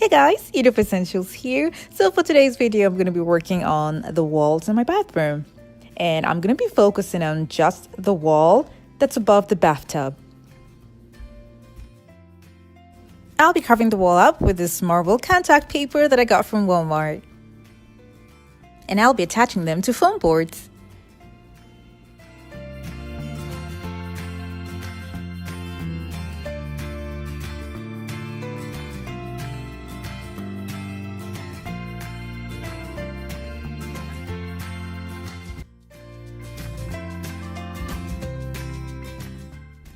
Guys, Edith Essentials here. So for today's video, I'm going to be working on the walls in my bathroom. And I'm going to be focusing on just the wall that's above the bathtub. I'll be covering the wall up with this marble contact paper that I got from Walmart. And I'll be attaching them to foam boards.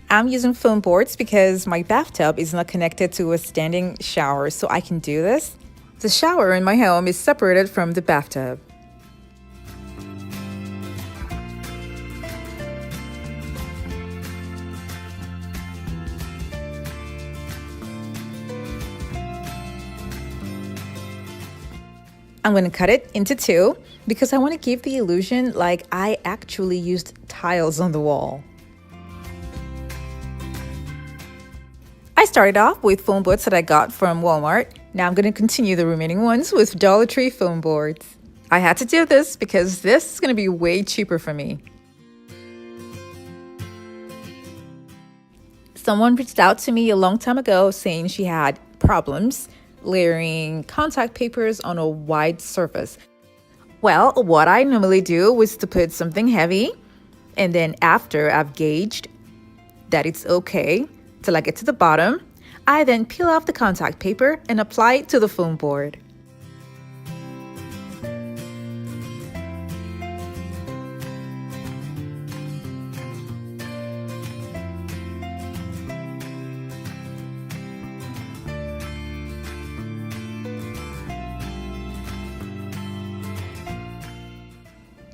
I'm using foam boards because my bathtub is not connected to a standing shower, so I can do this. The shower in my home is separated from the bathtub. I'm going to cut it into two because I want to give the illusion like I actually used tiles on the wall. I started off with foam boards that I got from Walmart. Now I'm going to continue the remaining ones with Dollar Tree foam boards. I had to do this because this is going to be way cheaper for me. Someone reached out to me a long time ago saying she had problems layering contact papers on a wide surface. Well, what I normally do is to put something heavy, and then after I've gauged that it's okay till I get to the bottom, I then peel off the contact paper and apply it to the foam board.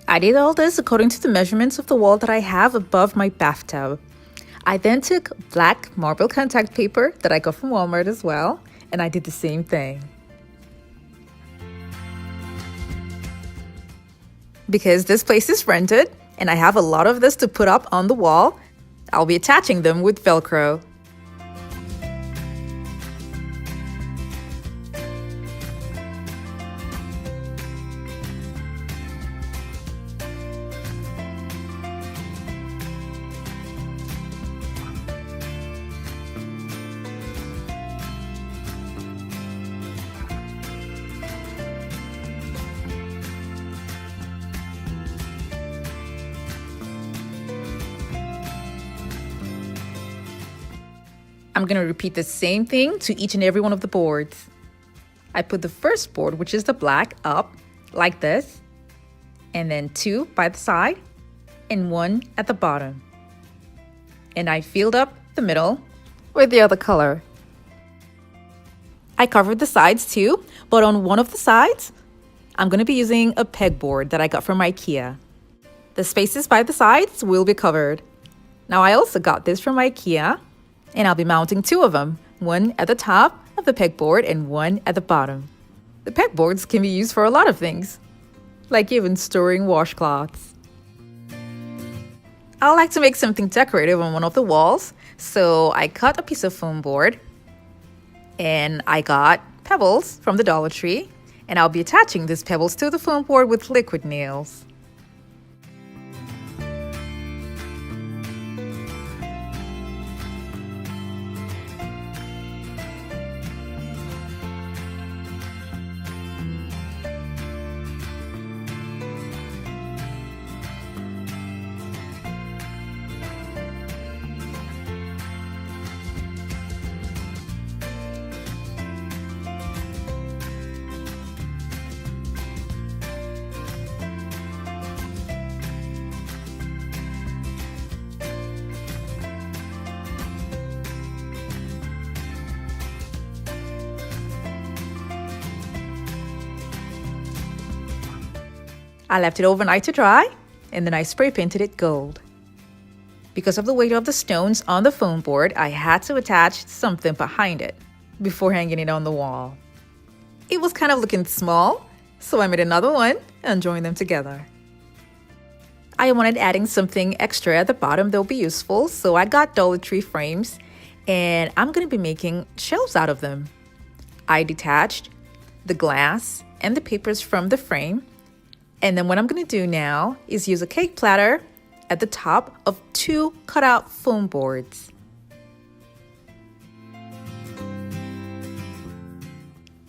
I did all this according to the measurements of the wall that I have above my bathtub. I then took black marble contact paper that I got from Walmart as well, and I did the same thing. Because this place is rented, and I have a lot of this to put up on the wall, I'll be attaching them with Velcro. I'm going to repeat the same thing to each and every one of the boards. I put the first board, which is the black, up like this, and then two by the side and one at the bottom. And I filled up the middle with the other color. I covered the sides too, but on one of the sides, I'm going to be using a pegboard that I got from IKEA. The spaces by the sides will be covered. Now I also got this from IKEA. And I'll be mounting two of them, one at the top of the pegboard and one at the bottom. The pegboards can be used for a lot of things, like even storing washcloths. I like to make something decorative on one of the walls, so I cut a piece of foam board and I got pebbles from the Dollar Tree, and I'll be attaching these pebbles to the foam board with liquid nails. I left it overnight to dry, and then I spray painted it gold. Because of the weight of the stones on the foam board, I had to attach something behind it before hanging it on the wall. It was kind of looking small, so I made another one and joined them together. I wanted adding something extra at the bottom that will be useful, so I got Dollar Tree frames, and I'm going to be making shelves out of them. I detached the glass and the papers from the frame. And then what I'm going to do now is use a cake platter at the top of 2 cutout foam boards.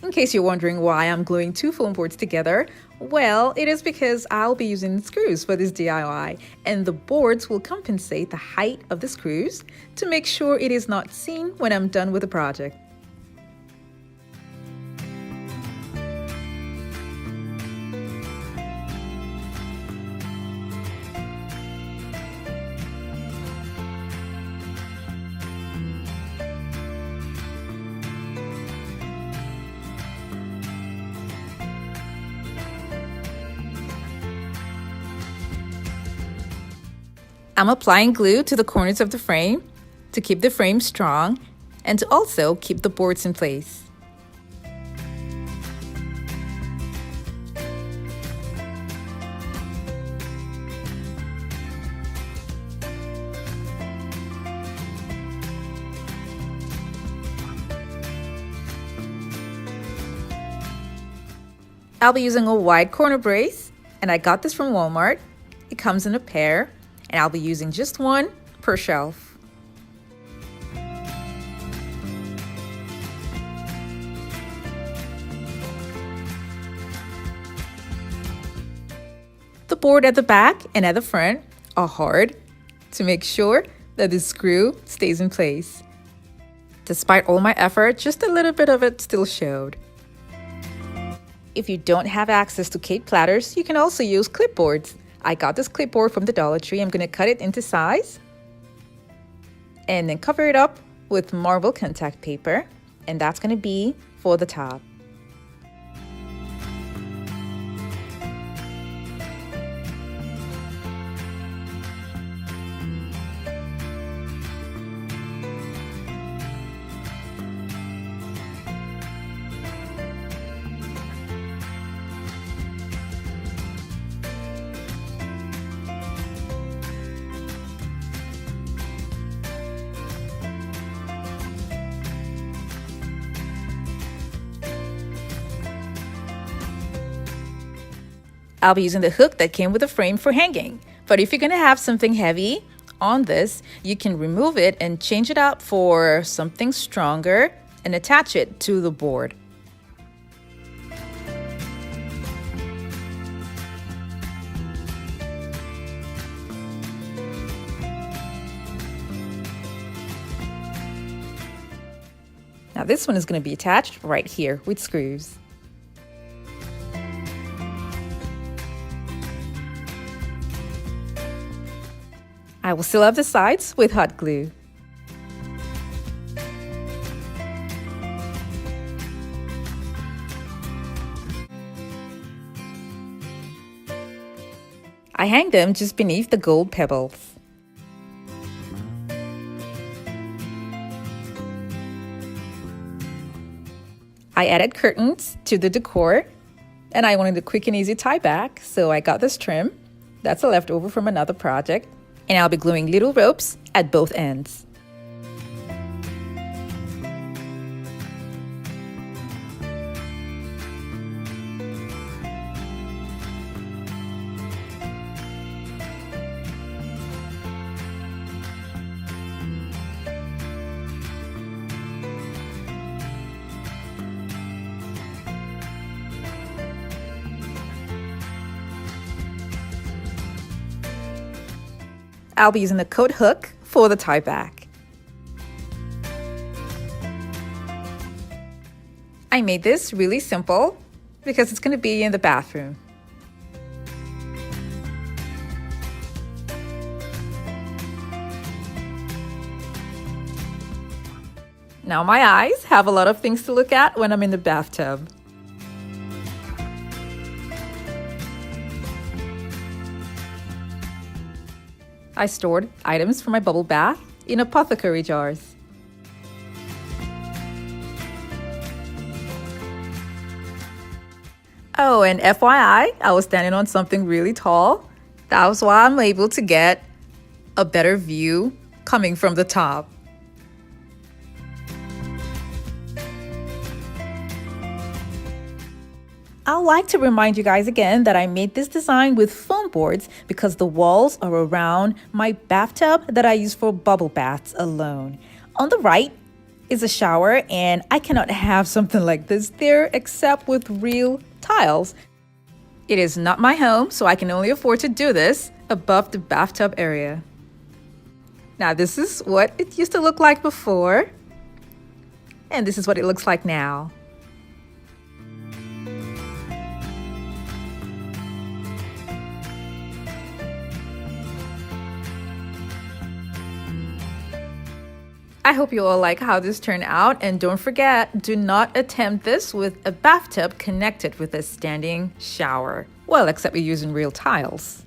In case you're wondering why I'm gluing 2 foam boards together, well, it is because I'll be using screws for this DIY, and the boards will compensate the height of the screws to make sure it is not seen when I'm done with the project. I'm applying glue to the corners of the frame to keep the frame strong and to also keep the boards in place. I'll be using a wide corner brace, and I got this from Walmart. It comes in a pair, and I'll be using just one per shelf. The board at the back and at the front are hard to make sure that the screw stays in place. Despite all my effort, just a little bit of it still showed. If you don't have access to cake platters, you can also use clipboards. I got this clipboard from the Dollar Tree. I'm going to cut it into size and then cover it up with marble contact paper, and that's going to be for the top. I'll be using the hook that came with the frame for hanging. But if you're going to have something heavy on this, you can remove it and change it out for something stronger and attach it to the board. Now this one is going to be attached right here with screws. I will seal up the sides with hot glue. I hang them just beneath the gold pebbles. I added curtains to the decor, and I wanted a quick and easy tie back, so I got this trim. That's a leftover from another project. And I'll be gluing little ropes at both ends. I'll be using a coat hook for the tie back. I made this really simple because it's going to be in the bathroom. Now my eyes have a lot of things to look at when I'm in the bathtub. I stored items for my bubble bath in apothecary jars. Oh, and FYI, I was standing on something really tall. That was why I'm able to get a better view coming from the top. I'd like to remind you guys again that I made this design with foam boards because the walls are around my bathtub that I use for bubble baths alone. On the right is a shower, and I cannot have something like this there except with real tiles. It is not my home, so I can only afford to do this above the bathtub area. Now this is what it used to look like before, and this is what it looks like now. I hope you all like how this turned out, and don't forget, do not attempt this with a bathtub connected with a standing shower. Well, except you're using real tiles.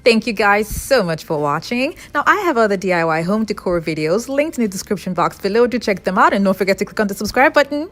Thank you guys so much for watching. Now I have other DIY home decor videos linked in the description box below. Do check them out, and don't forget to click on the subscribe button.